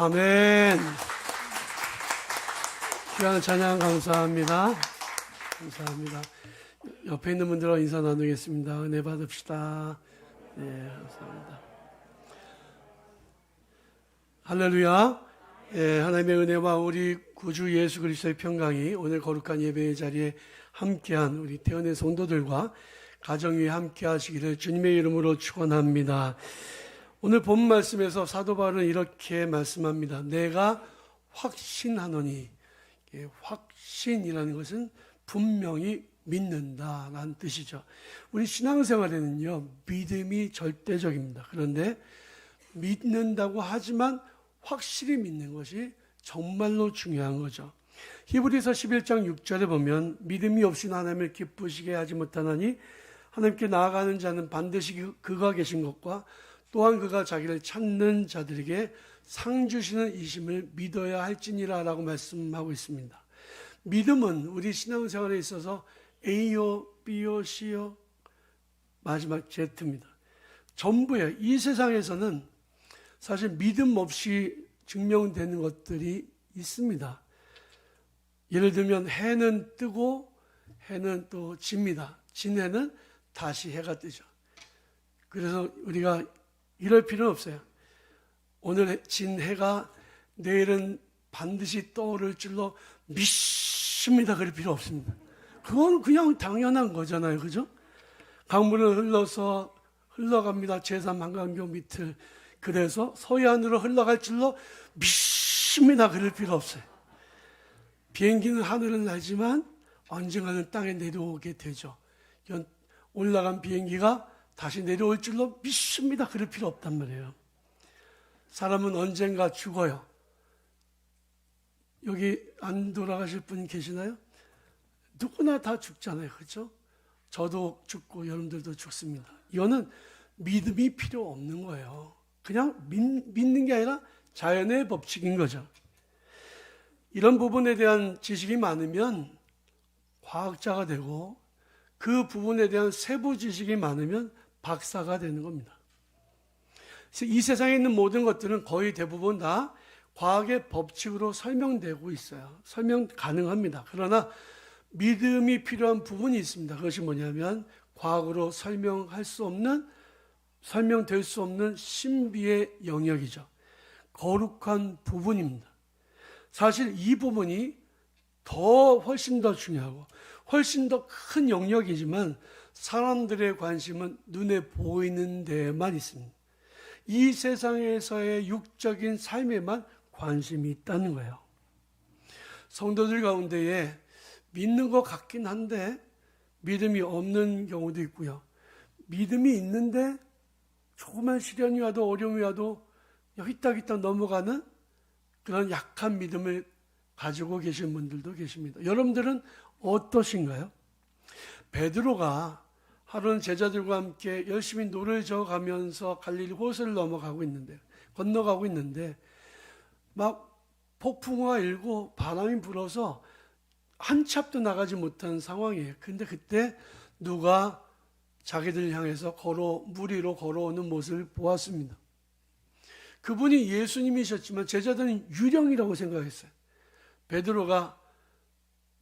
아멘. 귀한 찬양 감사합니다. 감사합니다. 옆에 있는 분들과 인사 나누겠습니다. 은혜 받읍시다. 네, 감사합니다. 할렐루야. 예, 하나님의 은혜와 우리 구주 예수 그리스도의 평강이 오늘 거룩한 예배의 자리에 함께한 우리 태연의 성도들과 가정 위에 함께 하시기를 주님의 이름으로 축원합니다. 오늘 본 말씀에서 사도 바울은 이렇게 말씀합니다. 내가 확신하노니, 확신이라는 것은 분명히 믿는다라는 뜻이죠. 우리 신앙생활에는요, 믿음이 절대적입니다. 그런데 믿는다고 하지만 확실히 믿는 것이 정말로 중요한 거죠. 히브리서 11장 6절에 보면 믿음이 없이는 하나님을 기쁘시게 하지 못하나니 하나님께 나아가는 자는 반드시 그가 계신 것과 또한 그가 자기를 찾는 자들에게 상 주시는 이심을 믿어야 할지니라 라고 말씀하고 있습니다. 믿음은 우리 신앙생활에 있어서 A요, B요, C요, 마지막 Z입니다. 전부예요. 이 세상에서는 사실 믿음 없이 증명되는 것들이 있습니다. 예를 들면 해는 뜨고 해는 또 집니다. 진 해는 다시 해가 뜨죠. 그래서 우리가 이럴 필요는 없어요. 오늘 진 해가 내일은 반드시 떠오를 줄로 믿습니다. 그럴 필요 없습니다. 그건 그냥 당연한 거잖아요. 그죠? 강물은 흘러서 흘러갑니다. 제3한강교 밑을. 그래서 서해안으로 흘러갈 줄로 믿습니다. 그럴 필요 없어요. 비행기는 하늘을 날지만 언젠가는 땅에 내려오게 되죠. 올라간 비행기가 다시 내려올 줄로 믿습니다. 그럴 필요 없단 말이에요. 사람은 언젠가 죽어요. 여기 안 돌아가실 분 계시나요? 누구나 다 죽잖아요. 그렇죠? 저도 죽고 여러분들도 죽습니다. 이거는 믿음이 필요 없는 거예요. 그냥 믿는 게 아니라 자연의 법칙인 거죠. 이런 부분에 대한 지식이 많으면 과학자가 되고 그 부분에 대한 세부 지식이 많으면 박사가 되는 겁니다. 이 세상에 있는 모든 것들은 거의 대부분 다 과학의 법칙으로 설명되고 있어요. 설명 가능합니다. 그러나 믿음이 필요한 부분이 있습니다. 그것이 뭐냐면 과학으로 설명될 수 없는 신비의 영역이죠. 거룩한 부분입니다. 사실 이 부분이 훨씬 더 중요하고 훨씬 더 큰 영역이지만 사람들의 관심은 눈에 보이는 데에만 있습니다. 이 세상에서의 육적인 삶에만 관심이 있다는 거예요. 성도들 가운데에 믿는 것 같긴 한데 믿음이 없는 경우도 있고요. 믿음이 있는데 조그만 시련이 와도 어려움이 와도 휘딱휘딱 넘어가는 그런 약한 믿음을 가지고 계신 분들도 계십니다. 여러분들은 어떠신가요? 베드로가 하루는 제자들과 함께 열심히 노를 저어가면서 갈릴리 호수를 건너가고 있는데 막 폭풍우가 일고 바람이 불어서 한 찹도 나가지 못한 상황이에요. 근데 그때 누가 자기들 향해서 물 위로 걸어오는 모습을 보았습니다. 그분이 예수님이셨지만 제자들은 유령이라고 생각했어요. 베드로가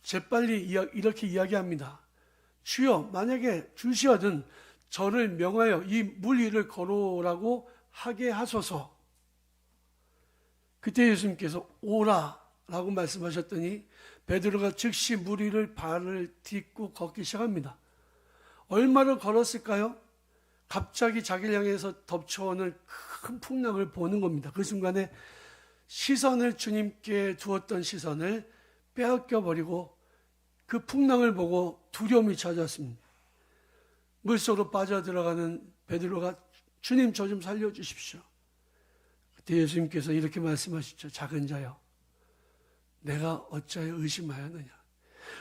재빨리 이렇게 이야기합니다. 주여, 만약에 주시거든 저를 명하여 이 물 위를 걸어오라고 하게 하소서. 그때 예수님께서 오라 라고 말씀하셨더니 베드로가 즉시 물 위를 발을 딛고 걷기 시작합니다. 얼마를 걸었을까요? 갑자기 자기를 향해서 덮쳐오는 큰 풍랑을 보는 겁니다. 그 순간에 주님께 두었던 시선을 빼앗겨버리고 그 풍랑을 보고 두려움이 찾아왔습니다. 물속으로 빠져들어가는 베드로가 주님 저 좀 살려주십시오. 그때 예수님께서 이렇게 말씀하시죠. 작은 자여, 내가 어찌하여 의심하였느냐.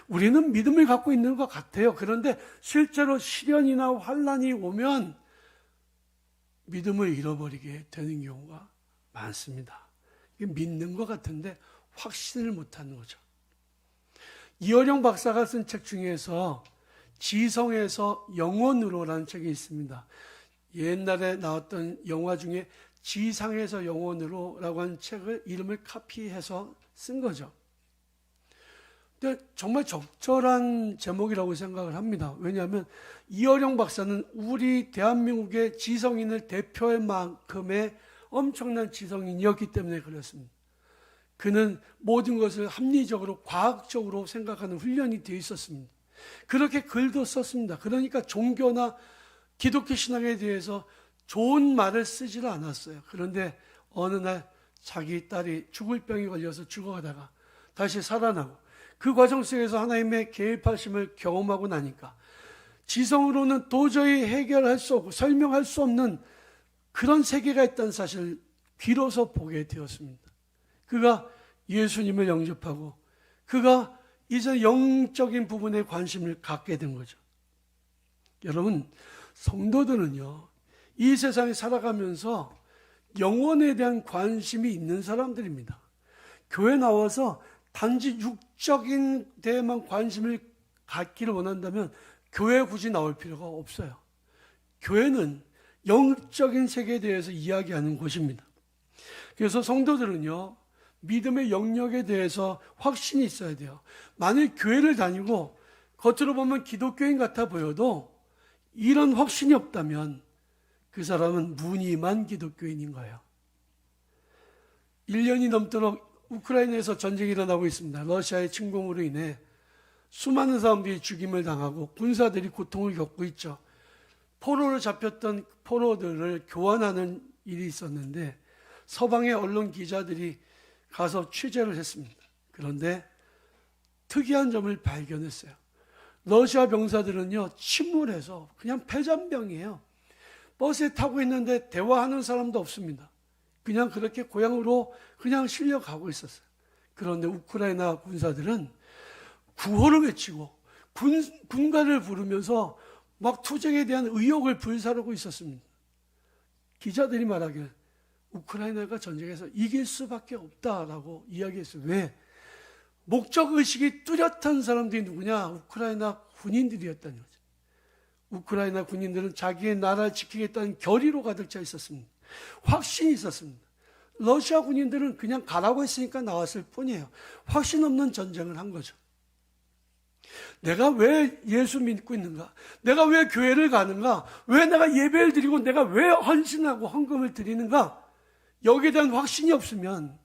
우리는 믿음을 갖고 있는 것 같아요. 그런데 실제로 시련이나 환난이 오면 믿음을 잃어버리게 되는 경우가 많습니다. 믿는 것 같은데 확신을 못하는 거죠. 이어령 박사가 쓴 책 중에서 지성에서 영혼으로라는 책이 있습니다. 옛날에 나왔던 영화 중에 지상에서 영원으로라고 하는 책을 이름을 카피해서 쓴 거죠. 근데 정말 적절한 제목이라고 생각을 합니다. 왜냐하면 이어령 박사는 우리 대한민국의 지성인을 대표할 만큼의 엄청난 지성인이었기 때문에 그렇습니다. 그는 모든 것을 합리적으로 과학적으로 생각하는 훈련이 되어 있었습니다. 그렇게 글도 썼습니다. 그러니까 종교나 기독교 신앙에 대해서 좋은 말을 쓰지를 않았어요. 그런데 어느 날 자기 딸이 죽을 병이 걸려서 죽어가다가 다시 살아나고 그 과정 속에서 하나님의 개입하심을 경험하고 나니까 지성으로는 도저히 해결할 수 없고 설명할 수 없는 그런 세계가 있다는 사실을 비로소 보게 되었습니다. 그가 예수님을 영접하고 그가 이제 영적인 부분에 관심을 갖게 된 거죠. 여러분, 성도들은요, 이 세상에 살아가면서 영혼에 대한 관심이 있는 사람들입니다. 교회 나와서 단지 육적인 데에만 관심을 갖기를 원한다면 교회에 굳이 나올 필요가 없어요. 교회는 영적인 세계에 대해서 이야기하는 곳입니다. 그래서 성도들은요, 믿음의 영역에 대해서 확신이 있어야 돼요. 만일 교회를 다니고 겉으로 보면 기독교인 같아 보여도 이런 확신이 없다면 그 사람은 무늬만 기독교인인 거예요. 1년이 넘도록 우크라이나에서 전쟁이 일어나고 있습니다. 러시아의 침공으로 인해 수많은 사람들이 죽임을 당하고 군사들이 고통을 겪고 있죠. 포로로 잡혔던 포로들을 교환하는 일이 있었는데 서방의 언론 기자들이 가서 취재를 했습니다. 그런데 특이한 점을 발견했어요. 러시아 병사들은요, 침울해서 그냥 패잔병이에요. 버스에 타고 있는데 대화하는 사람도 없습니다. 그냥 그렇게 고향으로 그냥 실려가고 있었어요. 그런데 우크라이나 군사들은 구호를 외치고 군가를 부르면서 막 투쟁에 대한 의욕을 불사르고 있었습니다. 기자들이 말하길 우크라이나가 전쟁에서 이길 수밖에 없다라고 이야기했어요. 왜? 목적의식이 뚜렷한 사람들이 누구냐? 우크라이나 군인들이었다는 거죠. 우크라이나 군인들은 자기의 나라를 지키겠다는 결의로 가득 차 있었습니다. 확신이 있었습니다. 러시아 군인들은 그냥 가라고 했으니까 나왔을 뿐이에요. 확신 없는 전쟁을 한 거죠. 내가 왜 예수 믿고 있는가? 내가 왜 교회를 가는가? 왜 내가 예배를 드리고 내가 왜 헌신하고 헌금을 드리는가? 여기에 대한 확신이 없으면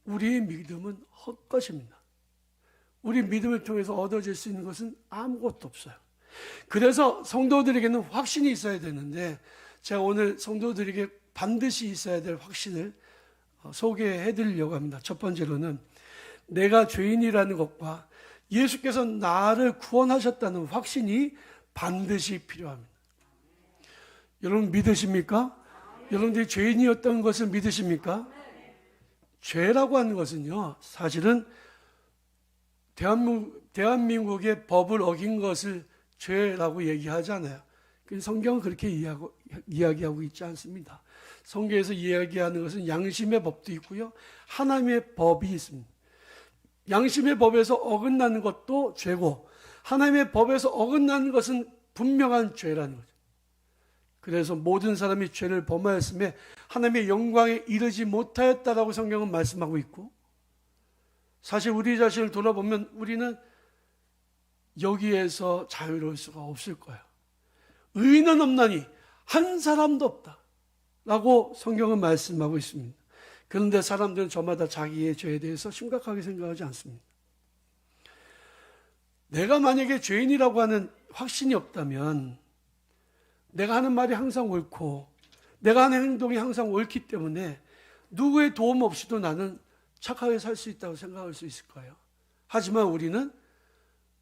우리의 믿음은 헛것입니다. 우리 믿음을 통해서 얻어질 수 있는 것은 아무것도 없어요. 그래서 성도들에게는 확신이 있어야 되는데 제가 오늘 성도들에게 반드시 있어야 될 확신을 소개해 드리려고 합니다. 첫 번째로는 내가 죄인이라는 것과 예수께서 나를 구원하셨다는 확신이 반드시 필요합니다. 여러분 믿으십니까? 여러분들이 죄인이었던 것을 믿으십니까? 죄라고 하는 것은요, 사실은 대한민국의 법을 어긴 것을 죄라고 얘기하잖아요. 성경은 그렇게 이야기하고 있지 않습니다. 성경에서 이야기하는 것은 양심의 법도 있고요, 하나님의 법이 있습니다. 양심의 법에서 어긋나는 것도 죄고 하나님의 법에서 어긋나는 것은 분명한 죄라는 거죠. 그래서 모든 사람이 죄를 범하였음에 하나님의 영광에 이르지 못하였다라고 성경은 말씀하고 있고, 사실 우리 자신을 돌아보면 우리는 여기에서 자유로울 수가 없을 거예요. 의인은 없나니 한 사람도 없다 라고 성경은 말씀하고 있습니다. 그런데 사람들은 저마다 자기의 죄에 대해서 심각하게 생각하지 않습니다. 내가 만약에 죄인이라고 하는 확신이 없다면 내가 하는 말이 항상 옳고 내가 하는 행동이 항상 옳기 때문에 누구의 도움 없이도 나는 착하게 살 수 있다고 생각할 수 있을 거예요. 하지만 우리는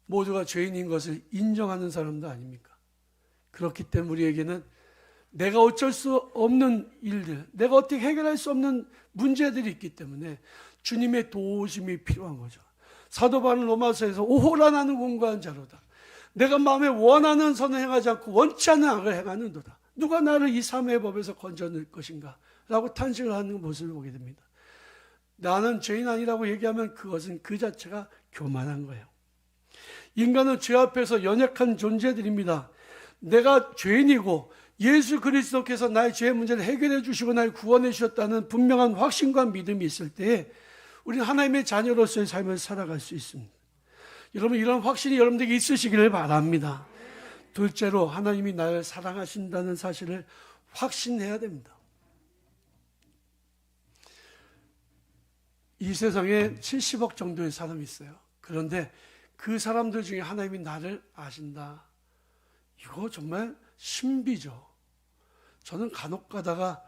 모두가 죄인인 것을 인정하는 사람도 아닙니까? 그렇기 때문에 우리에게는 내가 어쩔 수 없는 일들, 내가 어떻게 해결할 수 없는 문제들이 있기 때문에 주님의 도우심이 필요한 거죠. 사도 바울은 로마서에서 오호라 나는 공고한 자로다. 내가 마음에 원하는 선을 행하지 않고 원치 않는 악을 행하는도다. 누가 나를 이 삶의 법에서 건져낼 것인가? 라고 탄식을 하는 모습을 보게 됩니다. 나는 죄인 아니라고 얘기하면 그것은 그 자체가 교만한 거예요. 인간은 죄 앞에서 연약한 존재들입니다. 내가 죄인이고 예수 그리스도께서 나의 죄 문제를 해결해 주시고 나를 구원해 주셨다는 분명한 확신과 믿음이 있을 때 우리는 하나님의 자녀로서의 삶을 살아갈 수 있습니다. 여러분, 이런 확신이 여러분들에게 있으시기를 바랍니다. 둘째로, 하나님이 나를 사랑하신다는 사실을 확신해야 됩니다. 이 세상에 70억 정도의 사람이 있어요. 그런데 그 사람들 중에 하나님이 나를 아신다. 이거 정말 신비죠. 저는 간혹 가다가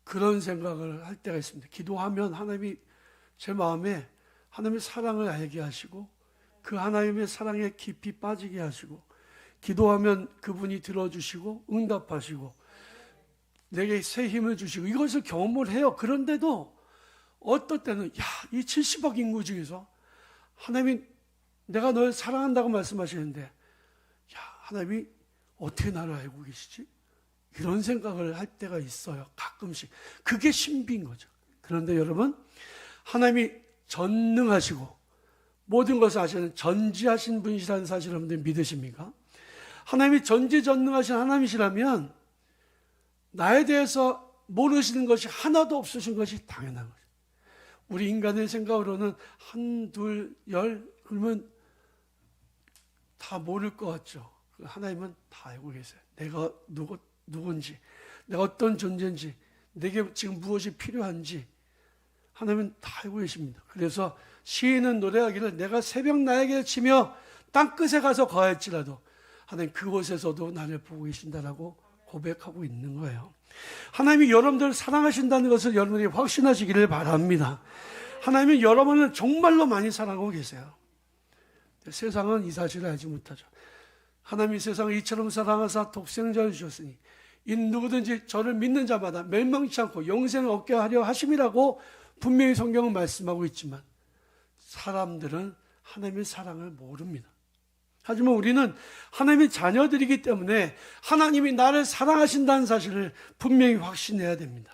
그런 생각을 할 때가 있습니다. 기도하면 하나님이 제 마음에 하나님의 사랑을 알게 하시고 그 하나님의 사랑에 깊이 빠지게 하시고 기도하면 그분이 들어주시고 응답하시고 내게 새 힘을 주시고 이것을 경험을 해요. 그런데도 어떨 때는 이 70억 인구 중에서 하나님이 내가 널 사랑한다고 말씀하시는데 하나님이 어떻게 나를 알고 계시지? 이런 생각을 할 때가 있어요. 가끔씩. 그게 신비인 거죠. 그런데 여러분, 하나님이 전능하시고 모든 것을 아시는 전지하신 분이시라는 사실을 여러분들 믿으십니까? 하나님이 전지전능하신 하나님이시라면 나에 대해서 모르시는 것이 하나도 없으신 것이 당연한 거죠. 우리 인간의 생각으로는 한, 둘, 열 그러면 다 모를 것 같죠. 하나님은 다 알고 계세요. 내가 누군지, 내가 어떤 존재인지, 내게 지금 무엇이 필요한지 하나님은 다 알고 계십니다. 그래서 시인은 노래하기를 내가 새벽 나에게 치며 땅끝에 가서 거할지라도 하나님 그곳에서도 나를 보고 계신다라고 고백하고 있는 거예요. 하나님이 여러분들을 사랑하신다는 것을 여러분이 확신하시기를 바랍니다. 하나님은 여러분을 정말로 많이 사랑하고 계세요. 세상은 이 사실을 알지 못하죠. 하나님이 세상을 이처럼 사랑하사 독생자를 주셨으니 이 누구든지 저를 믿는 자마다 멸망치 않고 영생을 얻게 하려 하심이라고 분명히 성경은 말씀하고 있지만 사람들은 하나님의 사랑을 모릅니다. 하지만 우리는 하나님의 자녀들이기 때문에 하나님이 나를 사랑하신다는 사실을 분명히 확신해야 됩니다.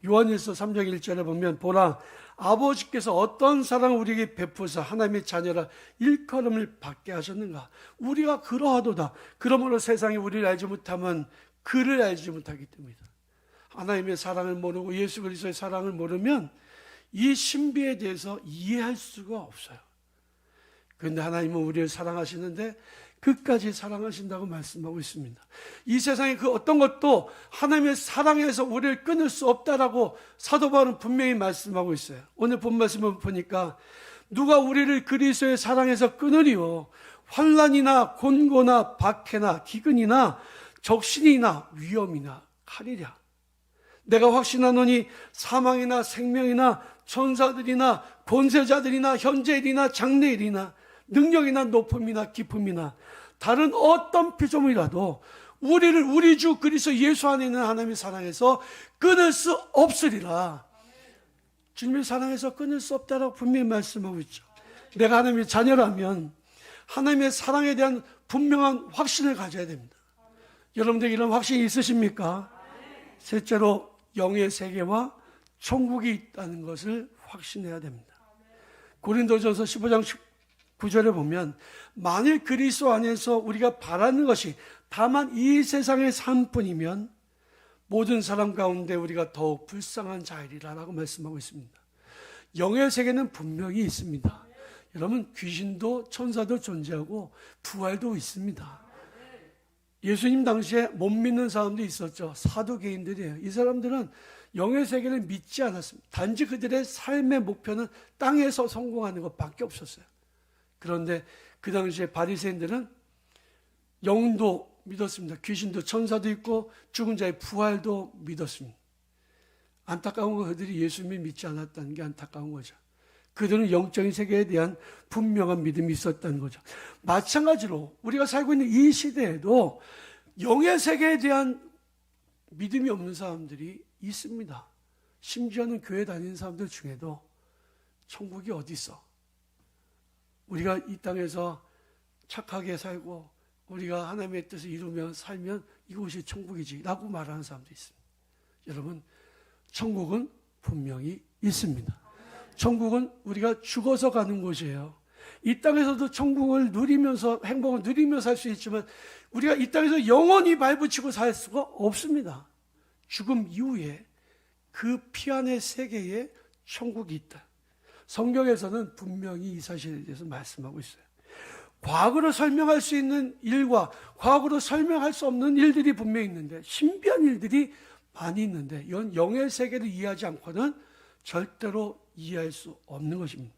요한일서 3장 1절에 보면 보라 아버지께서 어떤 사랑을 우리에게 베푸사 하나님의 자녀라 일컬음을 받게 하셨는가. 우리가 그러하도다. 그러므로 세상이 우리를 알지 못하면 그를 알지 못하기 때문이다. 하나님의 사랑을 모르고 예수 그리스도의 사랑을 모르면 이 신비에 대해서 이해할 수가 없어요. 그런데 하나님은 우리를 사랑하시는데 끝까지 사랑하신다고 말씀하고 있습니다. 이 세상의 그 어떤 것도 하나님의 사랑에서 우리를 끊을 수 없다라고 사도 바울은 분명히 말씀하고 있어요. 오늘 본 말씀을 보니까 누가 우리를 그리스도의 사랑에서 끊으리요? 환난이나 곤고나 박해나 기근이나 적신이나 위험이나 칼이랴. 내가 확신하노니 사망이나 생명이나 천사들이나 권세자들이나 현재일이나 장래일이나 능력이나 높음이나 깊음이나 다른 어떤 피조물이라도 우리를 우리 주 그리스도 예수 안에 있는 하나님의 사랑에서 끊을 수 없으리라. 주님의 사랑에서 끊을 수 없다라고 분명히 말씀하고 있죠. 내가 하나님의 자녀라면 하나님의 사랑에 대한 분명한 확신을 가져야 됩니다. 여러분들 이런 확신이 있으십니까? 셋째로 영의 세계와 천국이 있다는 것을 확신해야 됩니다. 고린도전서 15장 9절에 보면 만일 그리스도 안에서 우리가 바라는 것이 다만 이 세상의 삶뿐이면 모든 사람 가운데 우리가 더욱 불쌍한 자이리라라고 말씀하고 있습니다. 영의 세계는 분명히 있습니다. 여러분 귀신도 천사도 존재하고 부활도 있습니다. 예수님 당시에 못 믿는 사람도 있었죠. 사두개인들이에요. 이 사람들은 영의 세계를 믿지 않았습니다. 단지 그들의 삶의 목표는 땅에서 성공하는 것밖에 없었어요. 그런데 그 당시에 바리새인들은 영도 믿었습니다. 귀신도 천사도 있고 죽은 자의 부활도 믿었습니다. 안타까운 건 그들이 예수님을 믿지 않았다는 게 안타까운 거죠. 그들은 영적인 세계에 대한 분명한 믿음이 있었다는 거죠. 마찬가지로 우리가 살고 있는 이 시대에도 영의 세계에 대한 믿음이 없는 사람들이 있습니다. 심지어는 교회 다니는 사람들 중에도 천국이 어디 있어? 우리가 이 땅에서 착하게 살고 우리가 하나님의 뜻을 이루며 살면 이곳이 천국이지 라고 말하는 사람도 있습니다. 여러분 천국은 분명히 있습니다. 천국은 우리가 죽어서 가는 곳이에요. 이 땅에서도 천국을 누리면서 행복을 누리며 살 수 있지만 우리가 이 땅에서 영원히 발붙이고 살 수가 없습니다. 죽음 이후에 그 피 안의 세계에 천국이 있다. 성경에서는 분명히 이 사실에 대해서 말씀하고 있어요. 과거로 설명할 수 있는 일과 과거로 설명할 수 없는 일들이 분명히 있는데, 신비한 일들이 많이 있는데, 이건 영의 세계를 이해하지 않고는 절대로 이해할 수 없는 것입니다.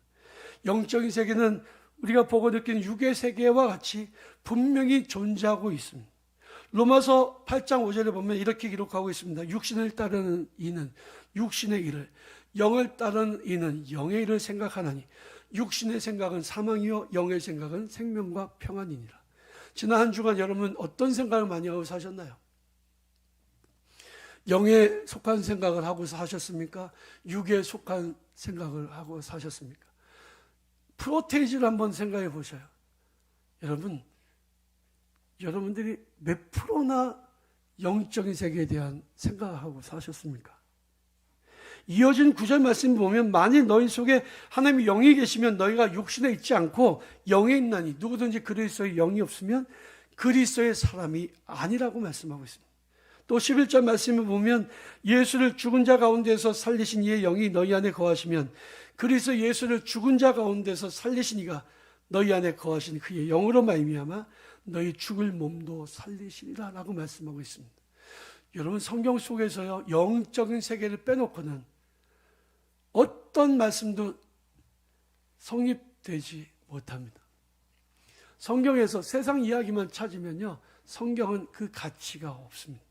영적인 세계는 우리가 보고 느끼는 육의 세계와 같이 분명히 존재하고 있습니다. 로마서 8장 5절에 보면 이렇게 기록하고 있습니다. 육신을 따르는 이는 육신의 일을, 영을 따르는 이는 영의 일을 생각하나니 육신의 생각은 사망이요 영의 생각은 생명과 평안이니라. 지난 한 주간 여러분 어떤 생각을 많이 하고 사셨나요? 영에 속한 생각을 하고 사셨습니까? 육에 속한 생각을 하고 사셨습니까? 프로테이지를 한번 생각해 보셔요. 여러분들이 몇 프로나 영적인 세계에 대한 생각을 하고 사셨습니까? 이어진 9절 말씀 보면 만일 너희 속에 하나님의 영이 계시면 너희가 육신에 있지 않고 영에 있나니 누구든지 그리스도의 영이 없으면 그리스도의 사람이 아니라고 말씀하고 있습니다. 또 11절 말씀을 보면 예수를 죽은 자 가운데서 살리신 이의 영이 너희 안에 거하시면 그리스도 예수를 죽은 자 가운데서 살리신 이가 너희 안에 거하신 그의 영으로 말미암아 너희 죽을 몸도 살리시리라 라고 말씀하고 있습니다. 여러분 성경 속에서요 영적인 세계를 빼놓고는 어떤 말씀도 성립되지 못합니다. 성경에서 세상 이야기만 찾으면요 성경은 그 가치가 없습니다.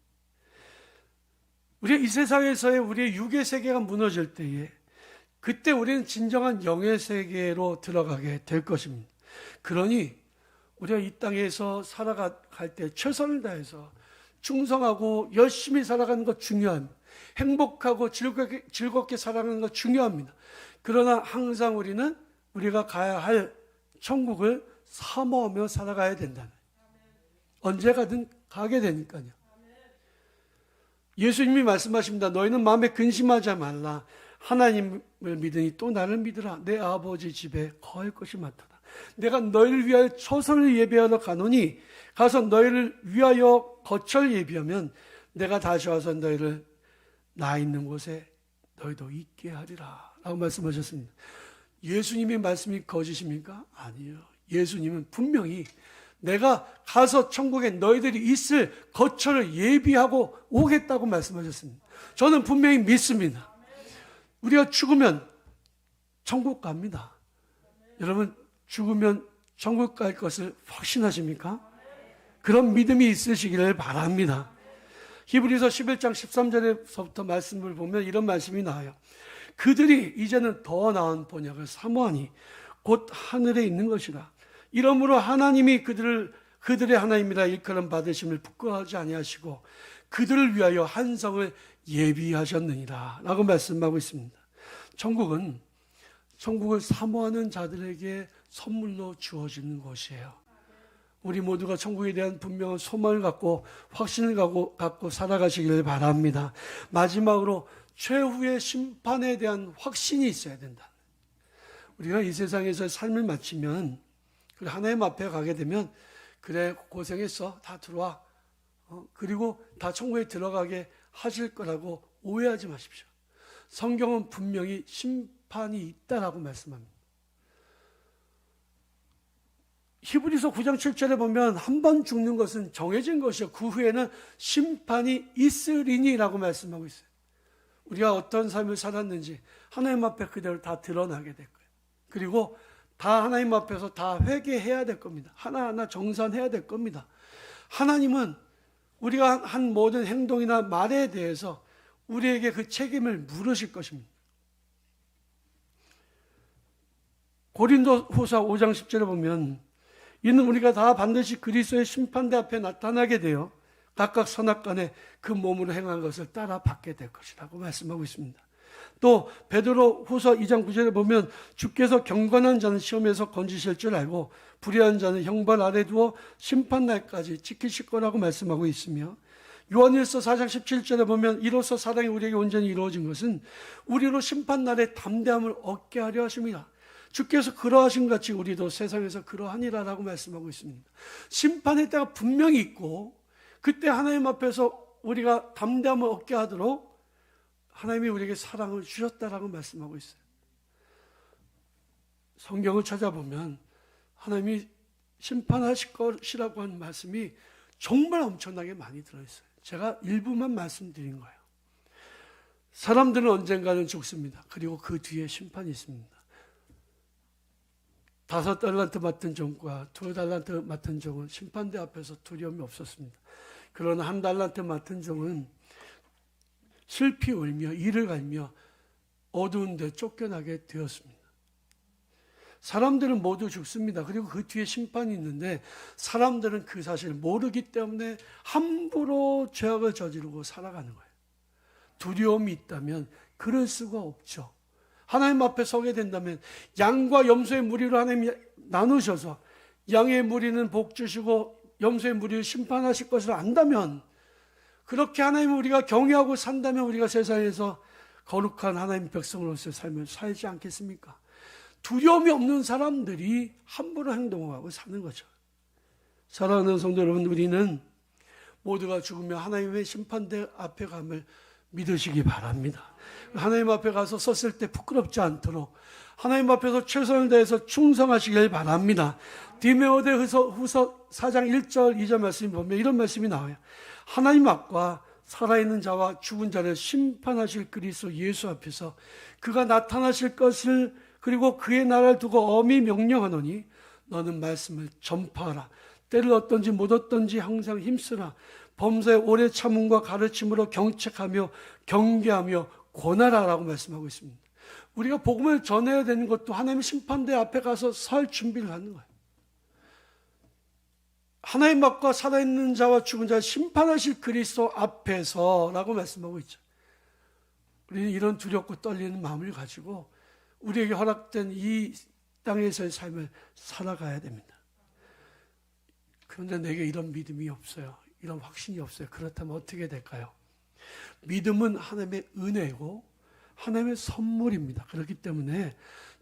우리 이 세상에서의 우리의 육의 세계가 무너질 때에 그때 우리는 진정한 영의 세계로 들어가게 될 것입니다. 그러니 우리가 이 땅에서 살아갈 때 최선을 다해서 충성하고 열심히 살아가는 것 중요합니다. 행복하고 즐겁게 살아가는 것 중요합니다. 그러나 항상 우리는 우리가 가야 할 천국을 사모하며 살아가야 된다는, 언제 가든 가게 되니까요. 예수님이 말씀하십니다. 너희는 마음에 근심하지 말라. 하나님을 믿으니 또 나를 믿으라. 내 아버지 집에 거할 것이 많도다. 내가 너희를 위하여 처소를 예비하러 가노니 가서 너희를 위하여 거처를 예비하면 내가 다시 와서 너희를 나 있는 곳에 너희도 있게 하리라 라고 말씀하셨습니다. 예수님의 말씀이 거짓입니까? 아니에요. 예수님은 분명히 내가 가서 천국에 너희들이 있을 거처를 예비하고 오겠다고 말씀하셨습니다. 저는 분명히 믿습니다. 우리가 죽으면 천국 갑니다. 여러분 죽으면 천국 갈 것을 확신하십니까? 그런 믿음이 있으시기를 바랍니다. 히브리서 11장 13절에서부터 말씀을 보면 이런 말씀이 나와요. 그들이 이제는 더 나은 번역을 사모하니 곧 하늘에 있는 것이라. 이러므로 하나님이 그들의 하나님이라 일컬음 받으심을 부끄러워하지 아니하시고 그들을 위하여 한 성을 예비하셨느니라 라고 말씀하고 있습니다. 천국을 사모하는 자들에게 선물로 주어지는 것이에요. 우리 모두가 천국에 대한 분명한 소망을 갖고 확신을 갖고 살아가시기를 바랍니다. 마지막으로 최후의 심판에 대한 확신이 있어야 된다. 우리가 이 세상에서 삶을 마치면 하나님 앞에 가게 되면 그래 고생했어 다 들어와 그리고 다 천국에 들어가게 하실 거라고 오해하지 마십시오. 성경은 분명히 심판이 있다라고 말씀합니다. 히브리서 9장 7절에 보면 한 번 죽는 것은 정해진 것이요 그 후에는 심판이 있으리니라고 말씀하고 있어요. 우리가 어떤 삶을 살았는지 하나님 앞에 그대로 다 드러나게 될 거예요. 그리고 다 하나님 앞에서 다 회개해야 될 겁니다. 하나하나 정산해야 될 겁니다. 하나님은 우리가 한 모든 행동이나 말에 대해서 우리에게 그 책임을 물으실 것입니다. 고린도후서 5장 10절에 보면 이는 우리가 다 반드시 그리스도의 심판대 앞에 나타나게 되어 각각 선악간에 그 몸으로 행한 것을 따라 받게 될 것이라고 말씀하고 있습니다. 또 베드로후서 2장 9절에 보면 주께서 경건한 자는 시험에서 건지실 줄 알고 불의한 자는 형벌 아래 두어 심판날까지 지키실 거라고 말씀하고 있으며 요한일서 4장 17절에 보면 이로써 사랑이 우리에게 온전히 이루어진 것은 우리로 심판날에 담대함을 얻게 하려 하심이라. 주께서 그러하신 같이 우리도 세상에서 그러하니라라고 말씀하고 있습니다. 심판의 때가 분명히 있고 그때 하나님 앞에서 우리가 담대함을 얻게 하도록 하나님이 우리에게 사랑을 주셨다라고 말씀하고 있어요. 성경을 찾아보면 하나님이 심판하실 것이라고 하는 말씀이 정말 엄청나게 많이 들어있어요. 제가 일부만 말씀드린 거예요. 사람들은 언젠가는 죽습니다. 그리고 그 뒤에 심판이 있습니다. 5달란트 맡은 종과 2달란트 맡은 종은 심판대 앞에서 두려움이 없었습니다. 그러나 1달란트 맡은 종은 슬피 울며 이를 갈며 어두운 데 쫓겨나게 되었습니다. 사람들은 모두 죽습니다. 그리고 그 뒤에 심판이 있는데 사람들은 그 사실을 모르기 때문에 함부로 죄악을 저지르고 살아가는 거예요. 두려움이 있다면 그럴 수가 없죠. 하나님 앞에 서게 된다면 양과 염소의 무리로 하나님이 나누셔서 양의 무리는 복 주시고 염소의 무리를 심판하실 것을 안다면, 그렇게 하나님을 우리가 경외하고 산다면 우리가 세상에서 거룩한 하나님 백성으로서의 삶을 살지 않겠습니까? 두려움이 없는 사람들이 함부로 행동하고 사는 거죠. 사랑하는 성도 여러분, 우리는 모두가 죽으며 하나님의 심판대 앞에 감을 믿으시기 바랍니다. 하나님 앞에 가서 섰을 때 부끄럽지 않도록 하나님 앞에서 최선을 다해서 충성하시길 바랍니다. 디모데후서 4장 1절 2절 말씀을 보면 이런 말씀이 나와요. 하나님 앞과 살아있는 자와 죽은 자를 심판하실 그리스도 예수 앞에서 그가 나타나실 것을, 그리고 그의 나라를 두고 엄히 명령하노니 너는 말씀을 전파하라. 때를 얻든지 못 얻든지 항상 힘쓰라. 범사의 오래 참음과 가르침으로 경책하며 경계하며 권하라라고 말씀하고 있습니다. 우리가 복음을 전해야 되는 것도 하나님의 심판대 앞에 가서 설 준비를 하는 거예요. 하나님 앞과 살아있는 자와 죽은 자를 심판하실 그리스도 앞에서라고 말씀하고 있죠. 우리는 이런 두렵고 떨리는 마음을 가지고 우리에게 허락된 이 땅에서의 삶을 살아가야 됩니다. 그런데 내게 이런 믿음이 없어요. 이런 확신이 없어요. 그렇다면 어떻게 될까요? 믿음은 하나님의 은혜고 하나님의 선물입니다. 그렇기 때문에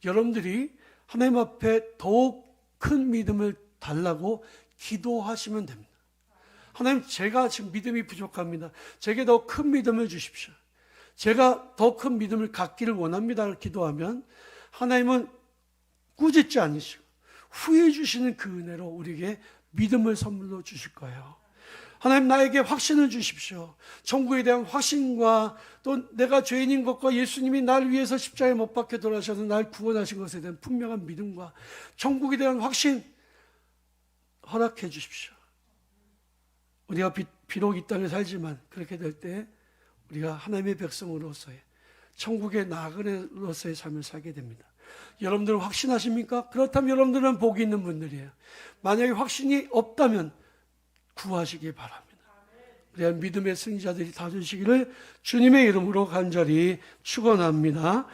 여러분들이 하나님 앞에 더욱 큰 믿음을 달라고 기도하시면 됩니다. 하나님, 제가 지금 믿음이 부족합니다. 제게 더 큰 믿음을 주십시오. 제가 더 큰 믿음을 갖기를 원합니다. 기도하면 하나님은 꾸짖지 않으시고 후해 주시는 그 은혜로 우리에게 믿음을 선물로 주실 거예요. 하나님, 나에게 확신을 주십시오. 천국에 대한 확신과 또 내가 죄인인 것과 예수님이 날 위해서 십자가에 못 박혀 돌아가셔서 날 구원하신 것에 대한 분명한 믿음과 천국에 대한 확신 허락해 주십시오. 우리가 비록 이 땅에 살지만 그렇게 될 때 우리가 하나님의 백성으로서의 천국의 나그네로서의 삶을 살게 됩니다. 여러분들은 확신하십니까? 그렇다면 여러분들은 복이 있는 분들이에요. 만약에 확신이 없다면 구하시기 바랍니다. 그래야 믿음의 승리자들이 다 되시기를 주님의 이름으로 간절히 축원합니다.